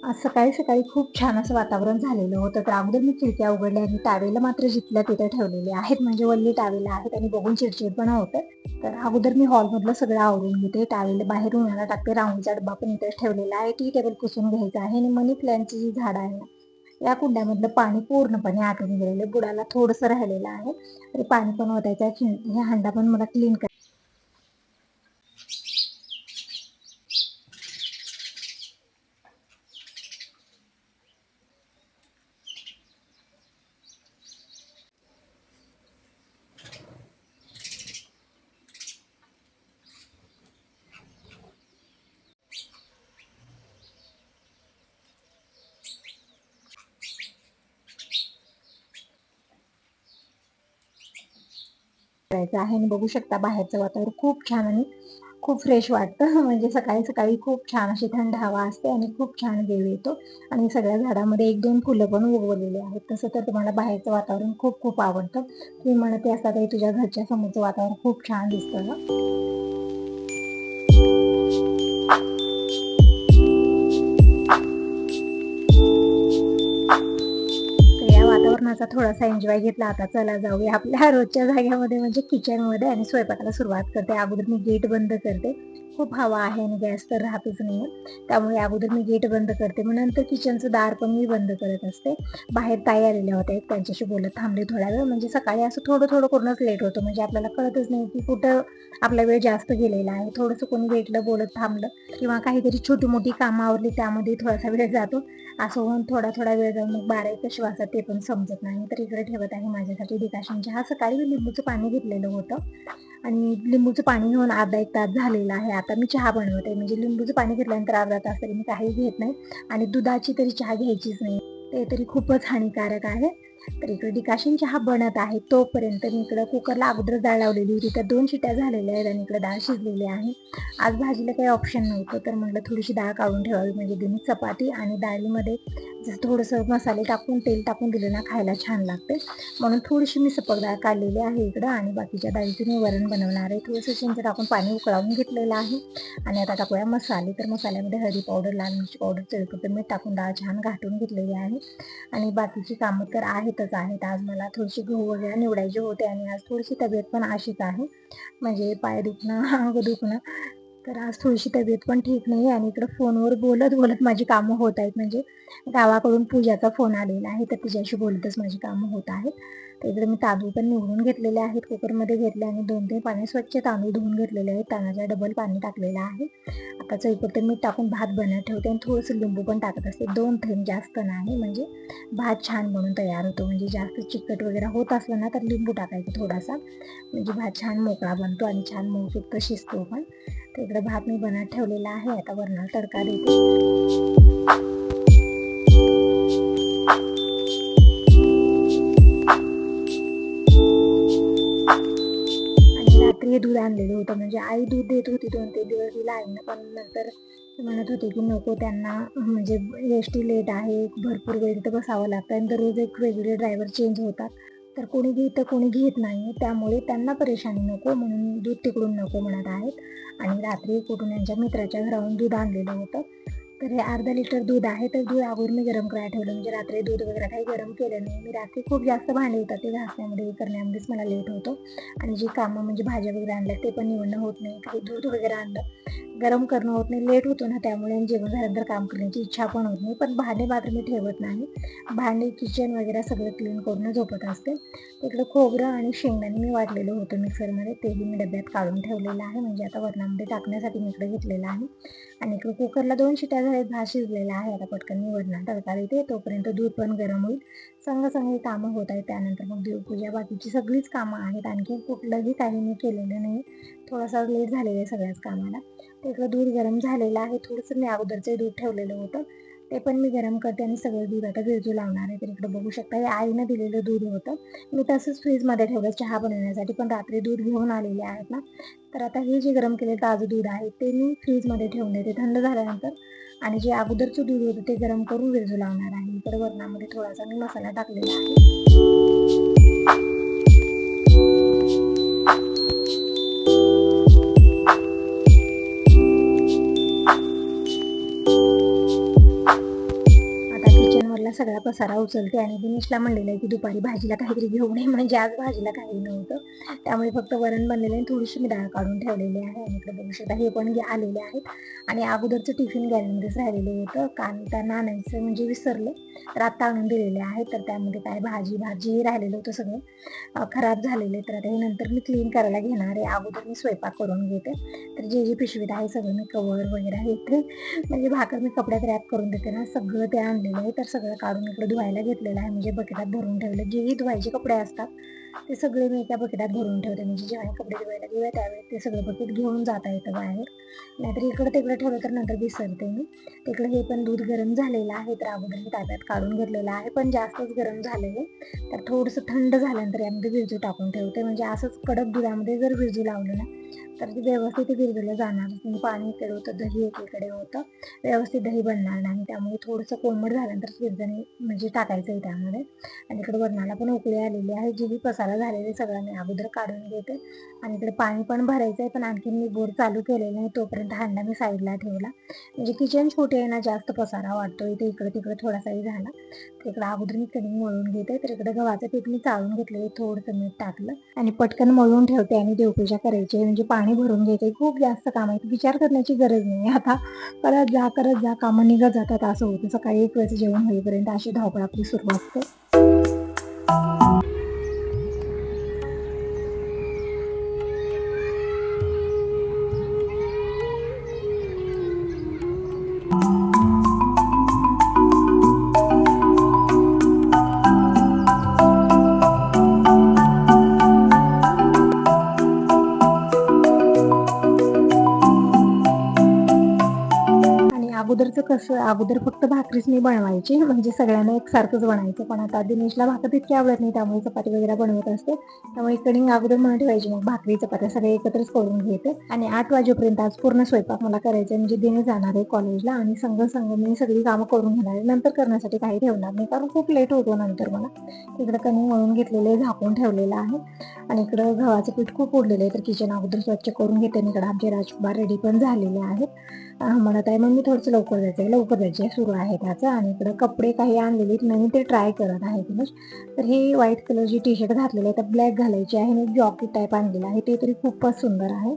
आज सकाळी-सकाळी खूप छान असं वातावरण झालेलं होतं. तर अगोदर मी खिडक्या उघडल्या आणि टावेलं मात्र जिथल्या तिथं ठेवलेले आहेत. म्हणजे वल्ली टावेलं आहेत आणि बघून चिडचिडपणा होतंय. तर अगोदर मी हॉलमधलं सगळं आवरून घेते. टावेलं बाहेर उन्हाळा टाकते. रांगोळीचा डब्बा पण इथेच ठेवलेला आहे. टी टेबल पुसून घ्यायचा आहे आणि मनी प्लॅन्टची जी झाडं आहे ना, या कुंड्यामधलं पाणी पूर्णपणे आटून गेलेलं बुडाला थोडंसं राहिलेलं आहे. आणि पाणी पण ओतायचं आहे. हे हंडा पण मला क्लीन करायचं आहे आणि बघू शकता बाहेरचं वातावरण खूप छान आणि खूप फ्रेश वाटतं. म्हणजे सकाळी-सकाळी खूप छान अशी थंड हवा असते आणि खूप छान वेळ येतो आणि सगळ्या झाडामध्ये 1-2 फुलं पण उगवलेली आहेत. तसं तर तुम्हाला बाहेरचं वातावरण खूप आवडतं. तुम्ही म्हणत असता ताई तुझ्या घरच्या समोरचं वातावरण खूप छान दिसतं गं. तर या वातावरणाचा थोडासा एन्जॉय घेतला. आता चला जाऊया आपल्या रोजच्या जाग्यामध्ये म्हणजे किचनमध्ये आणि स्वयंपाकाला सुरुवात करते. अगोदर मी गेट बंद करते. खूप हवा आहे आणि गॅस तर राहतच नाहीये. त्यामुळे अगोदर मी गेट बंद करते. मग नंतर किचनचं दार पण मी बंद करत असते. बाहेर ताई आलेल्या होत्या. एक त्यांच्याशी बोलत थांबले थोडा वेळ. म्हणजे सकाळी असं थोडं करूनच लेट होतं. म्हणजे आपल्याला कळतच नाही की कुठं आपला वेळ जास्त गेलेला आहे. थोडंसं कोणी भेटलं, बोलत थांबलं किंवा काहीतरी छोटी-मोठी कामं आवरली त्यामध्ये थोडासा वेळ जातो. असं होऊन थोडा वेळ जाऊन मग 12 एक कशी वाजतात ते पण समजत नाही. तर इकडे ठेवत आहे माझ्यासाठी डिकॉशन चहा. सकाळी मी लिंबूचं पाणी घेतलेलं होतं आणि लिंबूचं पाणी घेऊन अर्धा 1 तास झालेला आहे. आता मी चहा बनवते. म्हणजे लिंबूचं पाणी घेतल्यानंतर अर्धा तास तरी मी काही घेत नाही आणि दुधाची तरी चहा घ्यायचीच नाही. ते तरी खूपच हानिकारक आहे. तर इकडे डिकॉशन चहा बनत आहे. तोपर्यंत मी इकडं कुकरला अगोदरच डाळ लावलेली होती. त्या 2 शिट्ट्या झालेल्या आहेत आणि इकडे डाळ शिजलेली आहे. आज भाजीला काही ऑप्शन नव्हतं, तर म्हटलं थोडीशी डाळ काढून ठेवावी. म्हणजे दोन्ही चपाती आणि डाळीमध्ये जसं थोडंसं मसाले टाकून, तेल टाकून दिलं ना खायला छान लागते. म्हणून थोडीशी मी सपक डाळ काढलेली आहे इकडं आणि बाकीच्या डाळीचं मी वरण बनवणार आहे. थोडंसं चिंच टाकून पाणी उकळवून घेतलेलं आहे आणि आता टाकूया मसाले. तर मसाल्यामध्ये हळदी पावडर, लाल मिरची पावडर, चवीपुरतं मीठ टाकून डाळ छान घाटून घेतलेली आहे आणि बाकीची कामं तर आहेतच आहेत. आज मला थोडीशी गहू वगैरे निवडायचे होते आणि आज थोडीशी तब्येत पण अशीच आहे. म्हणजे पाय दुखणं, अंग दुखणं. तर आज थोडीशी तब्येत पण ठीक नाही आणि इकडं फोनवर बोलत माझी कामं होत आहेत. म्हणजे गावाकडून पूजाचा फोन आलेला आहे, तर तिच्याशी बोलतच माझी कामं होत आहेत. तर इकडे मी तांदूळ पण निवडून घेतलेले आहेत. कुकरमध्ये घेतले आणि 2-3 पाणी स्वच्छ तांदूळ धुवून घेतलेले आहेत. तांदळाच्या डबल पाणी टाकलेलं आहे. आता चवीपुरतं मीठ टाकून भात बनत ठेवते आणि थोडंसं लिंबू पण टाकत असते. 2 थेंब, जास्त नाही. म्हणजे भात छान बनून तयार होतो. म्हणजे जास्त चिकट वगैरे होत असलं ना, तर लिंबू टाकायचं थोडासा. म्हणजे भात छान मोकळा बनतो आणि छान मऊसूत शिजतो पण. तर इकडे भात मी बनत ठेवलेला आहे. आता वरणाला तडका देते. आणि रात्री हे दूध आणलेलं होतं. म्हणजे आई दूध देत होती 2-3 दिवस तिला आईनं, पण नंतर ती म्हणत होती की नको त्यांना, म्हणजे एस-टी लेट आहे, भरपूर वेळ इथं बसावं लागतं आणि दररोज एक वेगळे ड्रायव्हर चेंज होतात. तर कोणी घेतं कोणी घेत नाही. त्यामुळे त्यांना परेशानी नको म्हणून दूध तिकडून नको म्हणत आहेत. आणि रात्री कुठून यांच्या मित्राच्या घरावरून दूध आणलेलं होतं. तर हे अर्धा लिटर दूध आहे. तर दूध अगोदर मी गरम करायला ठेवलं. म्हणजे रात्री दूध वगैरे काही गरम केलं नाही. मी रात्री खूप जास्त भांडी होतात ते घासण्यामध्ये हे करण्यामध्येच मला लेट होतं आणि जी कामं म्हणजे भाज्या वगैरे आणल्या ते पण निवडणं होत नाही. काही दूध वगैरे आणलं, गरम करणं होत नाही, लेट होतो ना, त्यामुळे आणि जेवण झाल्यानंतर काम करण्याची इच्छा पण होत नाही. पण भांडे मात्र मी ठेवत नाही. भांडी, किचन वगैरे सगळं क्लीन करूनच झोपत असते. इकडं खोबरं आणि शेंगदाणे मी वाटलेलं होतं मिक्सरमध्ये, तेही मी डब्यात काढून ठेवलेलं आहे. म्हणजे आता वरणामध्ये टाकण्यासाठी मी इकडे घेतलेलं आहे. आणि इकडे कुकरला 2 शिट्ट्या झाल्यात, भात शिजलेला आहे. आता पटकन मी वरणाला तडका देते. तोपर्यंत दूध पण गरम होईल. संग कामं होत आहेत. त्यानंतर मग देवपूजा, बाकीची सगळीच कामं आहेत. आणखी कुठलंही काही मी केलेलं नाही. थोडासा लेट झालेला आहे सगळ्याच कामाला. तर इकडं दूध गरम झालेलं आहे. थोडंसं मी अगोदरचं दूध ठेवलेलं होतं. ते पण मी गरम करते आणि सगळं दूध आता विरजू लावणार आहे. तर इकडे बघू शकता हे आईनं दिलेलं दूध होतं. मी तसंच फ्रीजमध्ये ठेवलं चहा बनवण्यासाठी. पण रात्री दूध घेऊन आलेले आहेत ना, तर आता हे जे गरम केलेलं ताजं दूध आहे ते मी फ्रीजमध्ये ठेवून देते. थंड झाल्यानंतर आणि जे अगोदरचं दूध होतं ते गरम करून विरजू लावणार आहे. इकडे वरणामध्ये थोडासा मी मसाला टाकलेला आहे. सगळा पसारा उचलते. आणि दिनेशला म्हणलेलं आहे की दुपारी भाजीला काहीतरी घेऊ नये, म्हणजे आज भाजीला काही नव्हतं, त्यामुळे फक्त वरण बनलेलं आहे, थोडीशी मी डाळ काढून ठेवलेली आहे. आणि इकडे बघू शकता हे पण आलेले आहेत. आणि अगोदरचं टिफिन गॅलरीमध्येच राहिलेलं होतं, कारण त्यांना आणायचं म्हणजे विसरले, तर आता आणून दिलेले आहे. तर त्यामध्ये काय भाजी राहिलेलं होतं सगळं खराब झालेले. तर आता हे नंतर मी क्लीन करायला घेणार आहे, अगोदर मी स्वयंपाक करून घेते. तर जे पिशवीत आहे सगळं मी कवर वगैरे हे ते म्हणजे भाकर मी कपड्यात रॅप करून देते ना, सगळं ते आणलेलं आहे. तर सगळं काढून इकडे धुवायला घेतलेलं आहे, म्हणजे बकेटात भरून ठेवलं. जेही धुवायचे कपडे असतात ते सगळे मी एका बकेटात भरून ठेवते, म्हणजे जेव्हा कपडे धुवायला घेऊया त्यावेळेस ते सगळं बकेट घेऊन जाता येतं बाहेर. नाहीतर इकडं तिकडं ठेवलं तर नंतर विसरते मी. तिकडे हे पण दूध गरम झालेलं आहे, तर अगोदर मी ताब्यात काढून घेतलेलं आहे, पण जास्तच गरम झालेलं आहे. तर थोडंसं थंड झाल्यानंतर यामध्ये बिरजू टाकून ठेवते, म्हणजे असंच कडक दुधामध्ये जर बिरजू लावलं ना तर ते व्यवस्थित बिरजूला जाणार. पाणी इकडे होतं, दही एकीकडे होतं, व्यवस्थित दही बनणार नाही. त्यामुळे थोडंसं कोमट झाल्यानंतर बिरजणी म्हणजे टाकायचं आहे त्यामध्ये. आणि इकडे वरणाला पण उकळी आलेली आहे, जी पसारा झालेली सगळं मी अगोदर काढून घेते. आणि इकडे पाणी पण भरायचं आहे, पण आणखीन मी बोर चालू केलेलं नाही, तोपर्यंत हांडा मी साईडला ठेवला. म्हणजे किचन छोटे आहे ना, जास्त पसारा वाटतो इथे, इकडे तिकडे थोडासाही झाला. तर इकडे अगोदर मी कणिक मळून घेते. तर इकडे गव्हाचं पीठ मी चाळून घेतलं, थोडंसं मीठ टाकलं आणि पटकन मळून ठेवते. आणि देवपूजा करायची, म्हणजे पाणी भरून घ्यायचे. खूप जास्त काम आहे, विचार करण्याची गरज नाही आता, करत जा कामं निघत जातात असं होतं. सकाळी 1 वेळेचं जेवण होईपर्यंत अशी धावपळ आपली सुरू असते. अगोदरचं कसं, अगोदर फक्त भाकरीच मी बनवायची, म्हणजे सगळ्यांना एकसारखंच बनायचं. पण आता दिनेशला भाकर तितकी आवडत नाही, त्यामुळे चपाती वगैरे बनवत असते. त्यामुळे कणिक अगोदर म्हणून ठेवायची, मग भाकरी चपात्या सगळे एकत्रच करून घेते. आणि 8 वाजेपर्यंत आज पूर्ण स्वयंपाक मला करायचा, म्हणजे दिनेश जाणार आहे कॉलेजला, आणि संघ मी सगळी कामं करून घेणार आहे. नंतर करण्यासाठी काही ठेवणार नाही, कारण खूप लेट होतो नंतर मला. इकडं कणिक मळून घेतलेले, झाकून ठेवलेलं आहे. आणि इकडं गव्हाचं पीठ खूप उडलेलं आहे, तर किचन अगोदर स्वच्छ करून घेते. आणि इकडं आमचे राजकुमार रेडी पण झालेले आहेत. म्हणत आहे मग मी थोडंसं लवकर जायचं सुरू आहे त्याचं. आणि इकडं कपडे काही आणलेले नवीन ते ट्राय करत आहे दिनेश. तर हे व्हाईट कलरची टी शर्ट घातलेली आहे, तर ब्लॅक घालायची आहे, आणि जॉकेट टाईप आणलेलं आहे, ते तरी खूपच सुंदर आहे.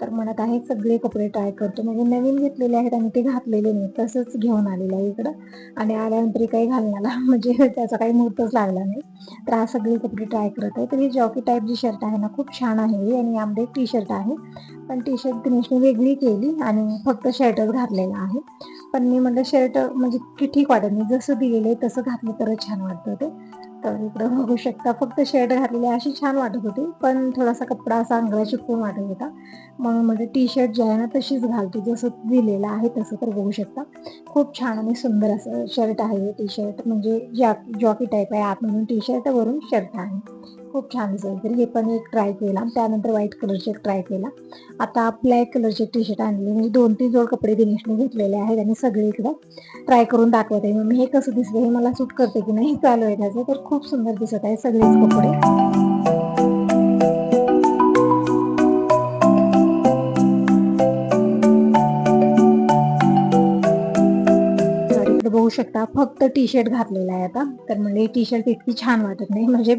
तर म्हणत आहे सगळे कपडे ट्राय करतो, म्हणजे नवीन घेतलेले आहेत आणि ते घातलेले नाही, तसंच घेऊन आलेलं आहे इकडं. आणि आल्यानंतर काही घालण्याला म्हणजे त्याचा काही मुहूर्तच लागला नाही. तर आज सगळे कपडे ट्राय करत आहे. तर ही जॉकेट टाईप जी शर्ट आहे ना, खूप छान आहे. आणि यामध्ये टी शर्ट आहे, पण टी शर्ट दिनेशने वेगळी केली आणि फक्त शर्टच घातलेला आहे. पण मी म्हटलं शर्ट म्हणजे ठीक वाटत नाही, जसं दिलेलं आहे तसं घातलं तरच छान वाटतं ते. तर इकडं बघू शकता, फक्त शर्ट घातलेली अशी छान वाटत होती, पण थोडासा कपडा असा अंगाला चिपकून वाटत होता, म्हणून म्हणजे टी शर्ट जे आहे ना तशीच घालतो, जसं दिलेलं आहे तसं. तर बघू शकता खूप छान आणि सुंदर असं शर्ट आहे. टी शर्ट म्हणजे जॉकी टाईप आहे, आतमधून टी शर्ट वरून शर्ट आहे, खूप छान दिसेल. तर हे पण एक ट्राय केला. त्यानंतर व्हाईट कलरचे एक ट्राय केला. आता ब्लॅक कलरचे टी शर्ट आणले, म्हणजे 2-3 जोड कपडे दिनेशने घेतलेले आहेत आणि सगळे इकडं ट्राय करून दाखवत आहे. मग मी हे कसं दिसलं, हे मला सूट करते की नाही चालू आहे त्याचं. तर खूप सुंदर दिसत आहे सगळेच कपडे. बघू शकता फक्त टी शर्ट घातलेला आहे आता. तर म्हणजे टी शर्ट इतकी छान वाटत नाही, म्हणजे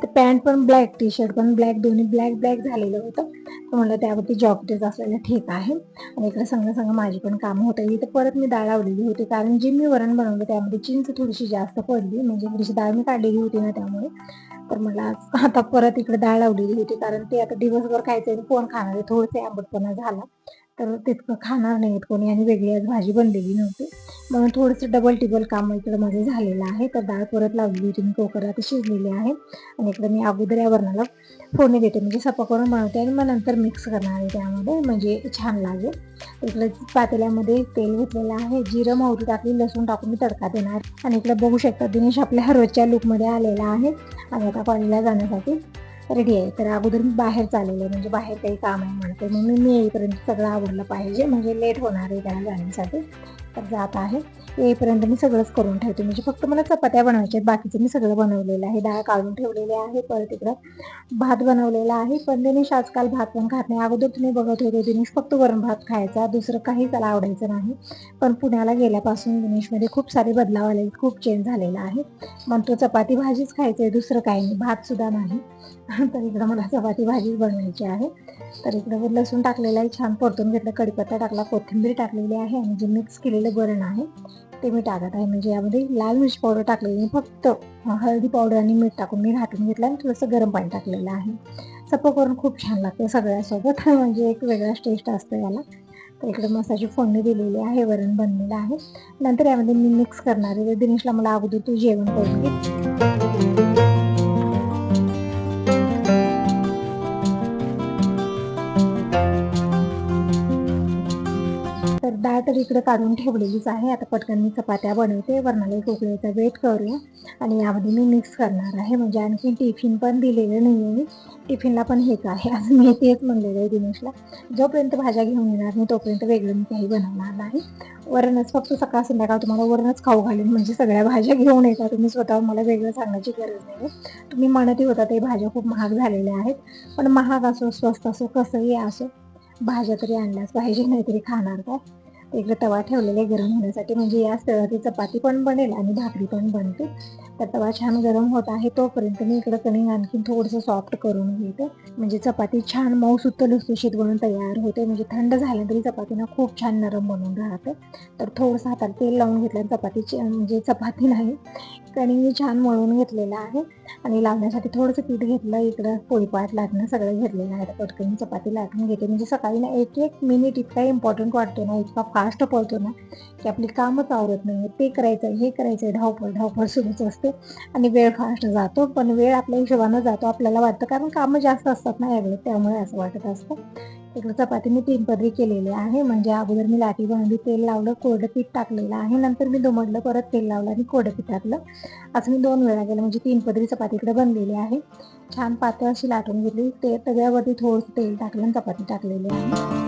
ते पॅन्ट पण ब्लॅक, टी शर्ट पण ब्लॅक, दोन्ही ब्लॅक झालेलं होतं. तर म्हणलं त्यावरती जॉकेटच असलेलं ठीक आहे. आणि इकडे संग माझी पण कामं होत आहे. तर परत मी डाळ लावलेली होती, कारण जे मी वरण बनवलं त्यामध्ये चिंच थोडीशी जास्त पडली, म्हणजे थोडीशी डाळ मी काढलेली होती ना त्यामुळे. तर मला आता परत इकडे डाळ लावलेली होती, कारण ते आता दिवसभर खायचं कोण खाणार आहे, थोडंसं आंबटपणा झाला तर तितकं खाणार नाहीत कोणी, आणि वेगळी आज भाजी बनलेली नव्हती, म्हणून थोडंसं डबल टिबल काम इकडं माझं झालेलं आहे. तर डाळ परत लावलेली होती मी कुकरात, शिजलेली आहे. आणि इकडे मी अगोदर या वरणाला फोडणी देते, म्हणजे सपा करून बनवते आणि मग नंतर मिक्स करणार आहे त्यामध्ये, म्हणजे छान लागेल. इकडे पातेल्यामध्ये तेल घेतलेलं आहे, जिरं मोहरी टाकली, लसूण टाकून मी तडका देणार. आणि इकडे बघू शकता दिनेश आपल्या रोजच्या लुकमध्ये आलेला आहे आणि आता कॉलेजला जाण्यासाठी रेडी आहे. तर अगोदर मी बाहेर चाललेलं आहे, म्हणजे बाहेर काही काम आहे म्हणते, मग मी येईपर्यंत सगळं आवडलं पाहिजे, म्हणजे लेट होणार आहे त्याला जाण्यासाठी. तर जात आहे. येईपर्यंत मी सगळंच करून ठेवते, म्हणजे फक्त मला चपात्या बनवायच्या आहेत, बाकीचं मी सगळं बनवलेलं आहे. डाळ काढून ठेवलेली आहे, परत इकडं भात बनवलेला आहे. पण दिनेश आजकाल भात पण खात नाही. अगोदर तुम्ही बघत होते दिनेश फक्त वरण भात खायचा, दुसरं काही त्याला आवडायचं नाही. पण पुण्याला गेल्यापासून दिनेशमध्ये खूप सारे बदलाव आले, खूप चेंज झालेला आहे. म्हणतो चपाती भाजीच खायचंय, दुसरं काही नाही, भात सुद्धा नाही. तर इकडं मला चपाती भाजीच बनवायची आहे. तर इकडं लसूण टाकलेलं आहे, छान परतून घेतलं, कढीपत्ता टाकला, कोथिंबीर टाकलेली आहे आणि जे मिक्स केलेलं वरण आहे ते मी टाकत आहे. म्हणजे यामध्ये लाल मिरची पावडर टाकलेली नाही, फक्त हळदी पावडर आणि मीठ टाकून मी घाटून घेतलं आणि थोडंसं गरम पाणी टाकलेलं आहे. सपक करून खूप छान लागतं सगळ्यासोबत, म्हणजे एक वेगळाच टेस्ट असतो याला. तर इकडे मसाची फोडणी दिलेली आहे, वरण बनलेलं आहे. नंतर यामध्ये मी मिक्स करणार आहे. दिनेशला मला अगोदर तू जेवण करून घे. तर डाळ तर इकडे काढून ठेवलेलीच आहे. आता पटकन मी चपात्या बनवते, वरणाला एक उकळीचा वेट करूया आणि यामध्ये मी मिक्स करणार आहे. म्हणजे आणखी टिफिन पण दिलेलं नाही आहे मी, टिफिनला पण हेच आहे. आज मी तेच म्हणलेलं आहे दिनेशला, जोपर्यंत भाज्या घेऊन येणार नाही तोपर्यंत वेगळं मी काही बनवणार नाही. वरणच फक्त सकाळ संध्याकाळ तुम्हाला वरणच खाऊ घालेन, म्हणजे सगळ्या भाज्या घेऊन येतात तुम्ही, स्वतः मला वेगळं सांगण्याची गरज नाही. तुम्ही म्हणतही होता ते भाज्या खूप महाग झालेल्या आहेत, पण महाग असो स्वस्त असो कसंही असो भाज्या तरी आणल्याच पाहिजे, नाहीतरी खाणार काय. इकडे तवा ठेवलेला गरम होण्यासाठी, म्हणजे याच तव्यावरती चपाती पण बनेल आणि भाकरी पण बनते. तर तवा छान गरम होत आहे तोपर्यंत मी इकडं कणिक आणखी थोडंसं सॉफ्ट करून घेते, म्हणजे चपाती छान मऊ सुद्धा लुसलुशीत बनून तयार होते. म्हणजे थंड झाल्या तरी चपातीना खूप छान नरम बनून राहते. तर थोडंसं हाताला तेल लावून घेतलं, चपातीची म्हणजे चपाती नाही कणिक मी छान मळून घेतलेलं आहे आणि लावण्यासाठी थोडंसं पीठ घेतलं. इकडं पोळीपाट लाटणं सगळं घेतलेलं आहे. पटकन चपाती लाटून घेते, म्हणजे सकाळी ना एक एक मिनिट इतका इम्पॉर्टंट वाटतो ना, इतका फास्ट पळतो ना की आपली कामच आवरत नाही. ते करायचं हे करायचं, धावपळ सुरूच असते आणि वेळ फास्ट जातो. पण वेळ आपल्या हिशोबानं जातो आपल्याला वाटतं, कारण कामं जास्त असतात ना यावेळी, त्यामुळे असं वाटत असतं. इकडे चपाती मी 3 पदरी केलेली आहे. म्हणजे अगोदर मी लाटी बनवली, तेल लावलं, कोरडं पीठ टाकलेलं आहे, नंतर मी दुमडलं, परत तेल लावलं आणि कोरडं पीठ टाकलं. असं मी 2 वेळा केलं, म्हणजे 3 पदरी चपाती इकडे बनलेली आहे. छान पातळ अशी लाटून घेतली, ते तव्यावरती थोडंसं तेल टाकलं आणि चपाती टाकलेली आहे.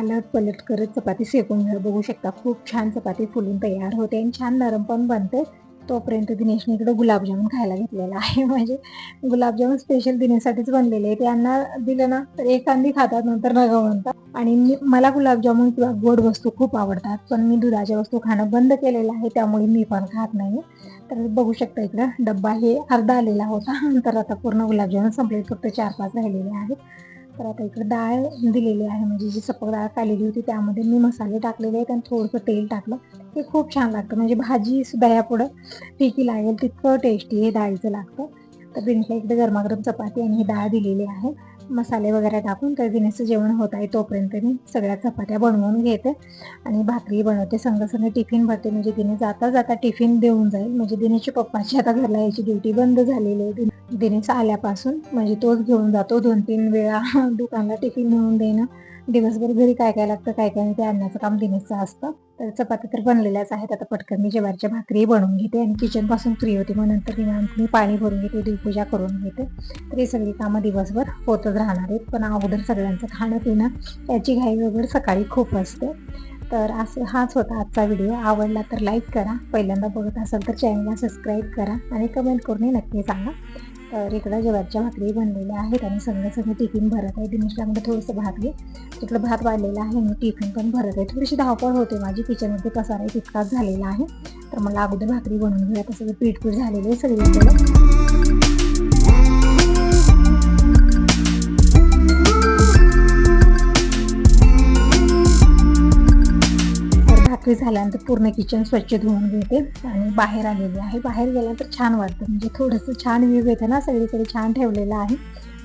अलट पलट करत चपाती शेकून घ्या, बघू शकता खूप छान चपाती फुलून तयार होते आणि छान नरम पण बनते. तोपर्यंत दिनेशने इकडे गुलाबजामुन खायला घेतलेला आहे. म्हणजे गुलाबजामुन स्पेशल दिनेशसाठीच बनलेले आहे. त्यांना दिलं ना तर एखादी खातात, नंतर नका म्हणतात. आणि मला गुलाबजामुन किंवा गोड वस्तू खूप आवडतात, पण मी दुधाच्या वस्तू खाणं बंद केलेलं आहे, त्यामुळे मी पण खात नाही. तर बघू शकता इकडं डब्बा हे अर्धा आलेला होता, तर आता पूर्ण गुलाबजामुन संपले, फक्त 4-5 राहिलेले आहेत. तर आता इकडे डाळ दिलेली आहे, म्हणजे जी सपक डाळ काढलेली होती त्यामध्ये मी मसाले टाकलेले आहेत आणि थोडंसं तेल टाकलं. ते खूप छान लागतं, म्हणजे भाजी सुद्धा यापुढं फिकी लागेल तितकं टेस्टी हे डाळीचं लागतं. तर दिनेशला इकडे गरमागरम चपाती आणि ही डाळ दिलेली आहे. मसाले वगैरे टाकून तर दिनेशचं जेवण होत आहे तोपर्यंत मी सगळ्या चपात्या बनवून घेते आणि भाकरी बनवते. संग टिफिन भरते, म्हणजे दिनेश जाता जाता टिफिन देऊन जाईल. म्हणजे दिनेशच्या पप्पाची आता घरला यायची ड्युटी बंद झालेली आहे. दिनेश आल्यापासून म्हणजे तोच घेऊन जातो 2-3 वेळा दुकानला टिफिन नेऊन देणं. दिवसभर घरी काय काय लागतं काय काय नाही ते आणण्याचं काम दिनेशचं असतं. तर चपात्या तर बनलेल्याच आहेत. आता पटकन मी ज्वारीच्या भाकरी बनवून घेते आणि किचनपासून फ्री होते, मग नंतर मी पाणी भरून घेते, देवपूजा करून घेते. तर ही सगळी कामं दिवसभर होतच राहणार आहेत. पण अगोदर सगळ्यांचं खाणं पिणं याची घाई वगैरे सकाळी खूप असते. तर असं हाच होता आजचा व्हिडिओ. आवडला तर लाईक करा, पहिल्यांदा बघत असाल तर चॅनलला सबस्क्राईब करा आणि कमेंट करून नक्की सांगा. तर इकडं ज्वारीच्या भाकरी बनलेल्या आहेत आणि सगळं टिफिन भरत आहे. दिनेशला म्हणजे थोडंसं भात घे, तिकडं भात वाढलेला आहे आणि टिफिन पण भरत आहे. थोडीशी धावपळ होते माझी, किचनमध्ये पसारा तितकाच झालेला आहे. तर मला अगोदर भाकरी बनवून घ्या, आता सगळं पीठ झालेलं आहे सगळीकडे. भाकरी झाल्यानंतर पूर्ण किचन स्वच्छ धुवून घेते आणि बाहेर आलेली आहे. बाहेर गेल्यानंतर छान वाटतं, म्हणजे थोडंसं छान व्ह्यू येतं ना, सगळीकडे छान ठेवलेलं आहे,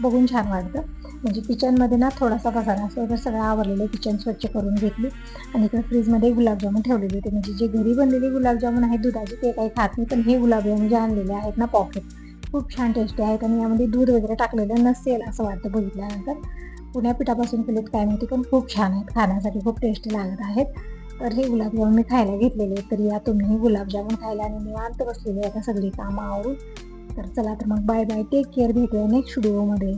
बघून छान वाटतं. म्हणजे किचनमध्ये ना थोडासा पसारा असतो, तर सगळं आवरलेलं किचन स्वच्छ करून घेतली आणि इकडे फ्रीजमध्ये गुलाबजामुन ठेवलेले होते. म्हणजे जे घरी बनलेले गुलाबजामुन आहेत दुधाचे ते काही खात नाही, पण हे गुलाबजामुन जे आणलेले आहेत ना पॉकेट, खूप छान टेस्टी आहेत आणि यामध्ये दूध वगैरे टाकलेलं नसेल असं वाटतं बघितल्यानंतर. पुण्या पिठापासून केलेत काय माहिती, पण खूप छान आहेत, खाण्यासाठी खूप टेस्टी लागत आहेत. तर हे गुलाबजामुन मी खायला घेतलेले. तर या तुम्ही गुलाबजामुन खायला आणि निवांत बसलेली आता सगळी कामं आवरून. तर चला तर मग बाय बाय, टेक केअर, भेटूया नेक्स्ट व्हिडिओमध्ये.